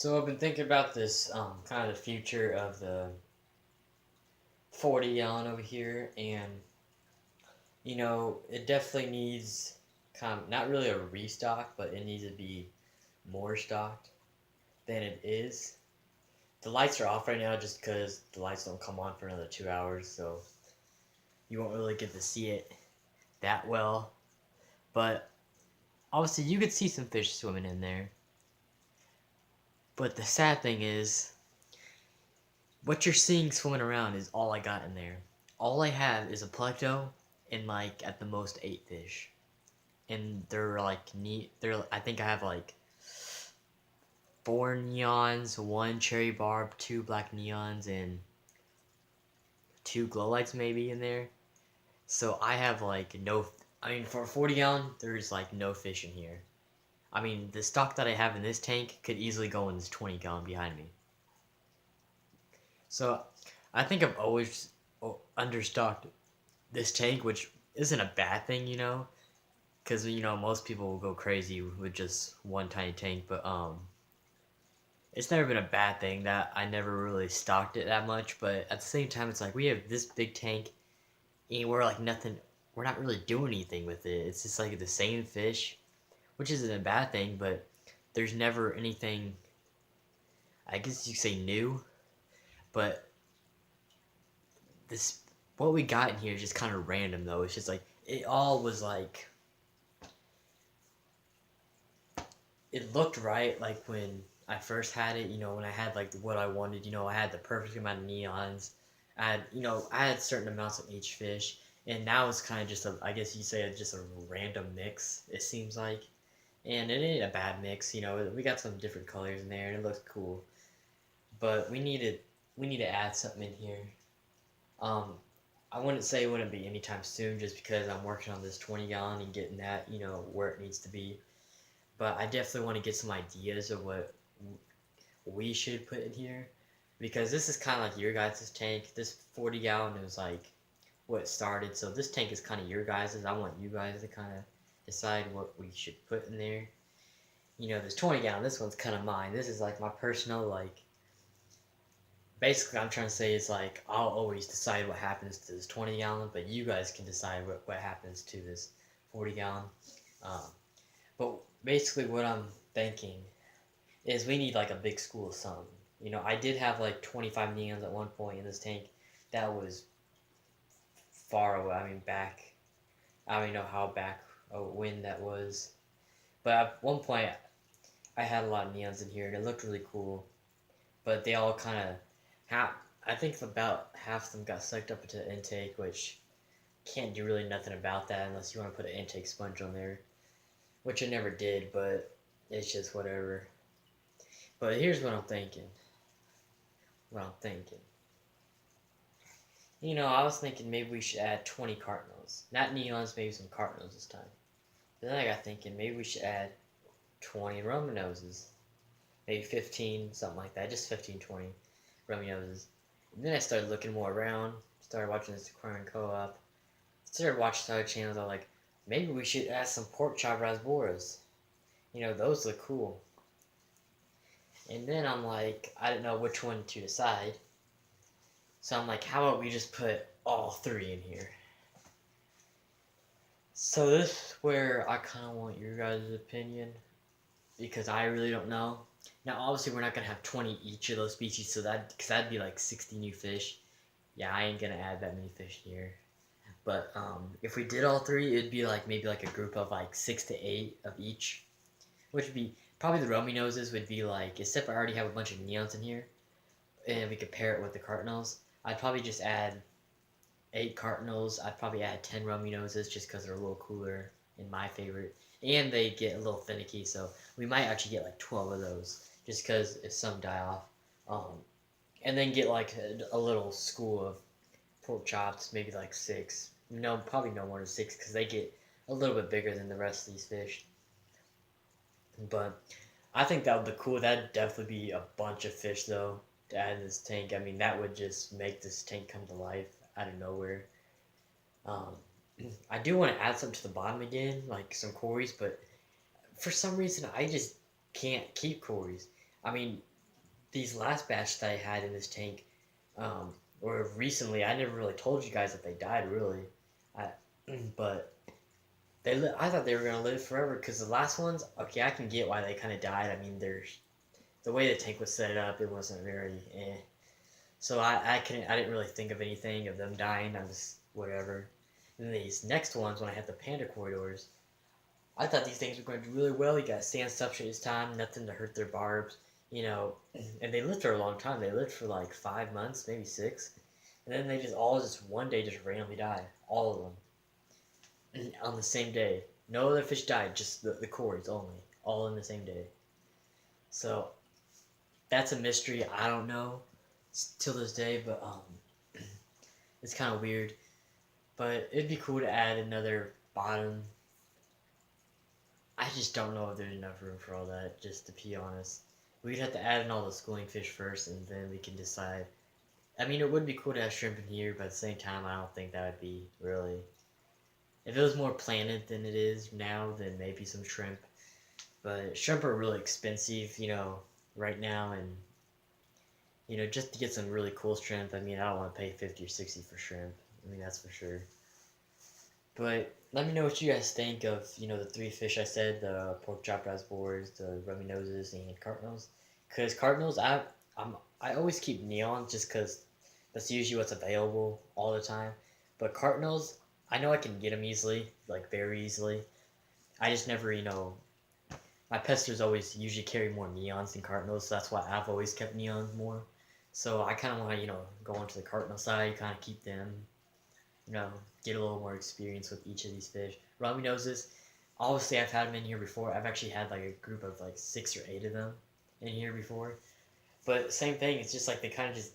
So I've been thinking about this kind of the future of the 40 gallon over here, and it definitely needs kind of not really a restock, but it needs to be more stocked than it is. The lights are off right now just because the lights don't come on for another 2 hours, so you won't really get to see it that well. But obviously, you could see some fish swimming in there. But the sad thing is, what you're seeing swimming around is all I got in there. All I have is a plecto and like at the most 8 fish, and they're like neat. They're I think I have like 4 neons, one cherry barb, two black neons, and two glow lights maybe in there. So I have like no. I mean, for a 40 gallon, there's like no fish in here. I mean, the stock that I have in this tank could easily go in this 20 gallon behind me. So I think I've always understocked this tank, which isn't a bad thing, because most people will go crazy with just one tiny tank, but it's never been a bad thing that I never really stocked it that much. But at the same time, it's like we have this big tank, and we're like nothing. We're not really doing anything with it. It's just like the same fish, which isn't a bad thing, but there's never anything. I guess you could say new, but this what we got in here is just kind of random though. It's just like it all was like it looked right like when I first had it, when I had like what I wanted, I had the perfect amount of neons. I had certain amounts of each fish, and now it's kind of just I guess you say just a random mix. It seems like, and it ain't a bad mix. We got some different colors in there, and it looks cool. But we need to add something in here. Um, I wouldn't say it wouldn't be anytime soon, just because I'm working on this 20 gallon and getting that, where it needs to be. But I definitely want to get some ideas of what we should put in here, because this is kind of like your guys' tank. This 40 gallon is like what started, so this tank is kind of your guys'. I want you guys to kind of decide what we should put in there. This 20 gallon, this one's kind of mine. This is like my personal, like, basically, I'm trying to say is like I'll always decide what happens to this 20 gallon, but you guys can decide what happens to this 40 gallon. Um, but basically, what I'm thinking is we need like a big school of something. I did have like 25 neons at one point in this tank. That was far away. I mean, back. I don't even know how back when that was. But at one point, I had a lot of neons in here, and it looked really cool. But they all kind of half. I think about half of them got sucked up into the intake, which can't do really nothing about that unless you want to put an intake sponge on there, which I never did. But it's just whatever. But here's what I'm thinking. What I'm thinking. I was thinking maybe we should add 20 cardinals. Not neons, maybe some cardinals this time. Then I got thinking maybe we should add 20 Roman noses. Maybe 15, something like that. Just 15, 20 Roman noses. And then I started looking more around. Started watching this Aquarium Co-op. Started watching other channels. I was like, maybe we should add some pork chop rasboras. Those look cool. And then I'm like, I didn't know which one to decide. So I'm like, how about we just put all three in here? So this is where I kind of want your guys' opinion, because I really don't know. Now, obviously, we're not gonna have 20 each of those species, so because that'd be like 60 new fish. Yeah, I ain't gonna add that many fish here. But if we did all three, it'd be like maybe like a group of like 6 to 8 of each, which would be probably the Romy noses would be like, except I already have a bunch of neons in here, and we could pair it with the cardinals. I'd probably just add 8 cardinals. I'd probably add 10 Romy noses just because they're a little cooler in my favorite, and they get a little finicky. So we might actually get like 12 of those, just because if some die off, and then get like a little school of pork chops, maybe like 6. No, probably no more than 6 because they get a little bit bigger than the rest of these fish. But I think that would be cool. That'd definitely be a bunch of fish though to add in this tank. I mean, that would just make this tank come to life out of nowhere. Um, I do want to add something to the bottom again, like some Corys, but for some reason I just can't keep Corys. I mean, these last batch that I had in this tank, um, or recently, I never really told you guys that they died. Really, I, but I thought they were gonna live forever because the last ones. Okay, I can get why they kind of died. I mean, there's the way the tank was set up. It wasn't very. So I didn't really think of anything of them dying. I was whatever. And these next ones, when I had the panda corridors, I thought these things were going to do really well. You got sand substrate this time, nothing to hurt their barbs, you know. And they lived for a long time. They lived for like 5 months, maybe 6, and then they just all just one day just randomly died, all of them, on the same day. No other fish died, just the cords only, all in the same day. So that's a mystery. I don't know till this day, but it's kind of weird. But it'd be cool to add another bottom. I just don't know if there's enough room for all that, just to be honest. We'd have to add in all the schooling fish first, and then we can decide. I mean, it would be cool to have shrimp in here, but at the same time, I don't think that would be really. If it was more planted than it is now, then maybe some shrimp. But shrimp are really expensive, right now, and just to get some really cool shrimp. I mean, I don't want to pay 50 or 60 for shrimp. I mean, that's for sure. But let me know what you guys think of, the three fish I said, the pork chop boars, the rummy noses, and cardinals. Because cardinals, I always keep neon just because that's usually what's available all the time. But cardinals, I know I can get them easily, like very easily. I just never, my pesters always usually carry more neons than cardinals, so that's why I've always kept neons more. So I kind of want to, go onto the cardinal side, kind of keep them, you know, get a little more experience with each of these fish. Rummy noses, obviously I've had them in here before. I've actually had like a group of like 6 or 8 of them in here before. But same thing, it's just like they kind of just.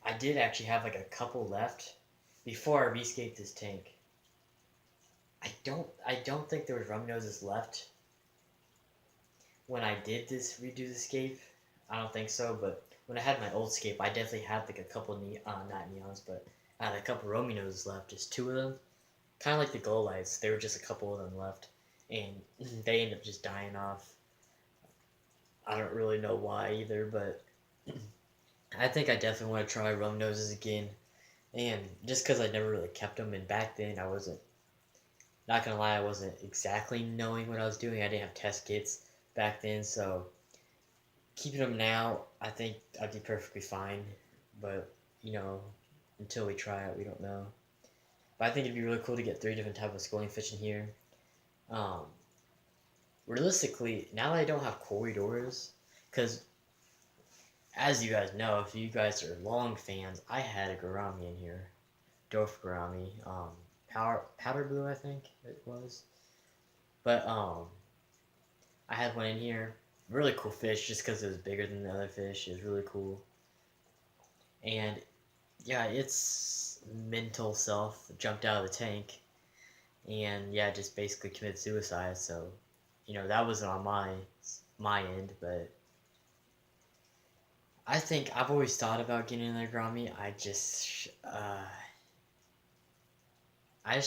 I did actually have like a couple left before I rescaped this tank. I don't think there was rummy noses left when I did this redo the scape. I don't think so, but when I had my old scape, I definitely had like a couple not neons, but I had a couple rummy noses left, just 2 of them. Kind of like the glow lights, there were just a couple of them left, and they ended up just dying off. I don't really know why either, but I think I definitely want to try rum noses again. And just because I never really kept them, and back then I wasn't, not gonna lie, I wasn't exactly knowing what I was doing. I didn't have test kits back then, so keeping them now, I think I'd be perfectly fine. But, until we try it, we don't know. But I think it'd be really cool to get 3 different types of schooling fish in here. Um, Realistically, now that I don't have corridors, because as you guys know, if you guys are long fans, I had a gourami in here, dwarf gourami, powder blue, I think it was. But I had one in here, really cool fish, just because it was bigger than the other fish. It was really cool, and yeah, its mental self jumped out of the tank, and yeah, just basically committed suicide. So, that wasn't on my end, but I think I've always thought about getting another Grammy. I just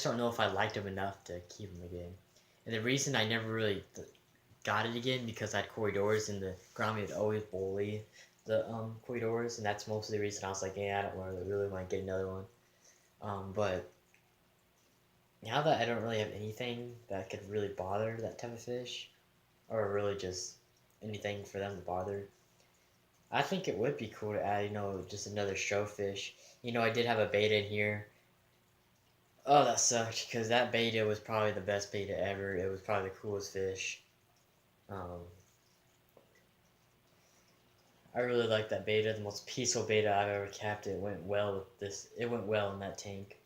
don't know if I liked him enough to keep him again. And the reason I never really got it again because I had corridors and the Grammy would always bully the corridors, and that's mostly the reason I was like, yeah, I don't really want to get another one. But now that I don't really have anything that could really bother that type of fish, or really just anything for them to bother, I think it would be cool to add, just another show fish. I did have a beta in here. Oh, that sucked, because that beta was probably the best beta ever. It was probably the coolest fish. Um, I really liked that beta, the most peaceful beta I've ever kept. It went well with this. It went well in that tank.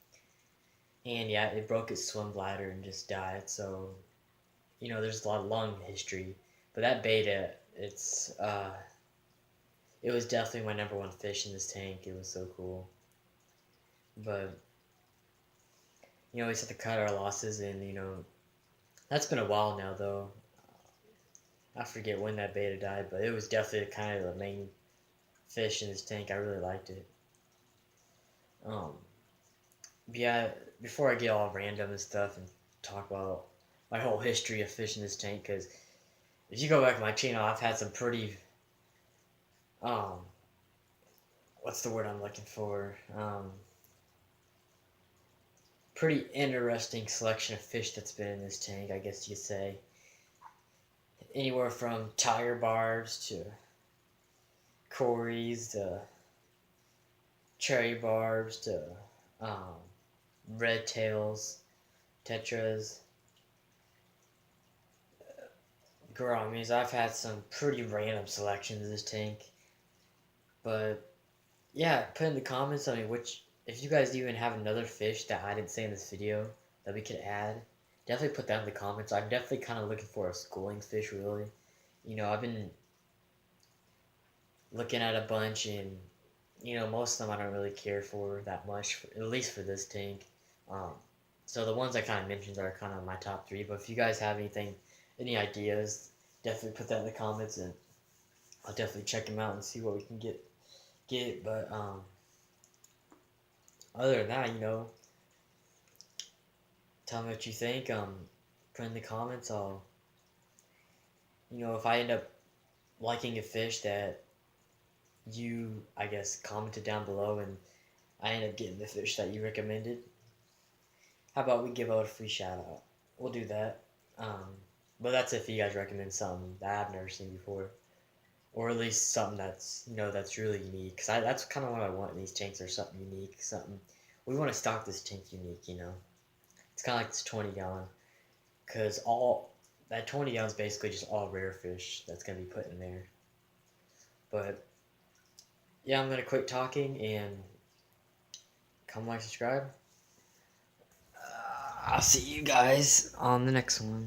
And yeah, it broke its swim bladder and just died. So, there's a lot of long history. But that beta, it was definitely my number one fish in this tank. It was so cool. But, we just have to cut our losses, and, that's been a while now, though. I forget when that beta died, but it was definitely kind of the main fish in this tank. I really liked it. Um, yeah, before I get all random and stuff and talk about my whole history of fishing this tank, because if you go back to my channel, I've had some pretty what's the word I'm looking for? Pretty interesting selection of fish that's been in this tank, I guess you could say. Anywhere from tiger barbs to cories to cherry barbs to um, red tails, tetras, gouramis. I've had some pretty random selections of this tank, but yeah, put in the comments. I mean, which if you guys even have another fish that I didn't say in this video that we could add, definitely put that in the comments. I'm definitely kind of looking for a schooling fish, really. I've been looking at a bunch, and most of them I don't really care for that much, at least for this tank. Um, so the ones I kind of mentioned are kind of my top three. But if you guys have any ideas, definitely put that in the comments, and I'll definitely check them out and see what we can get. But other than that, tell me what you think. Put in the comments. If I end up liking a fish that you, I guess, commented down below, and I end up getting the fish that you recommended, how about we give out a free shout out? We'll do that. Um, but that's if you guys recommend something that I've never seen before, or at least something that's really unique. Cause that's kind of what I want in these tanks, or something unique, something we want to stock this tank unique. It's kind of like this 20 gallon, cause all that 20 gallons basically just all rare fish that's gonna be put in there. But yeah, I'm gonna quit talking and come like, subscribe. I'll see you guys on the next one.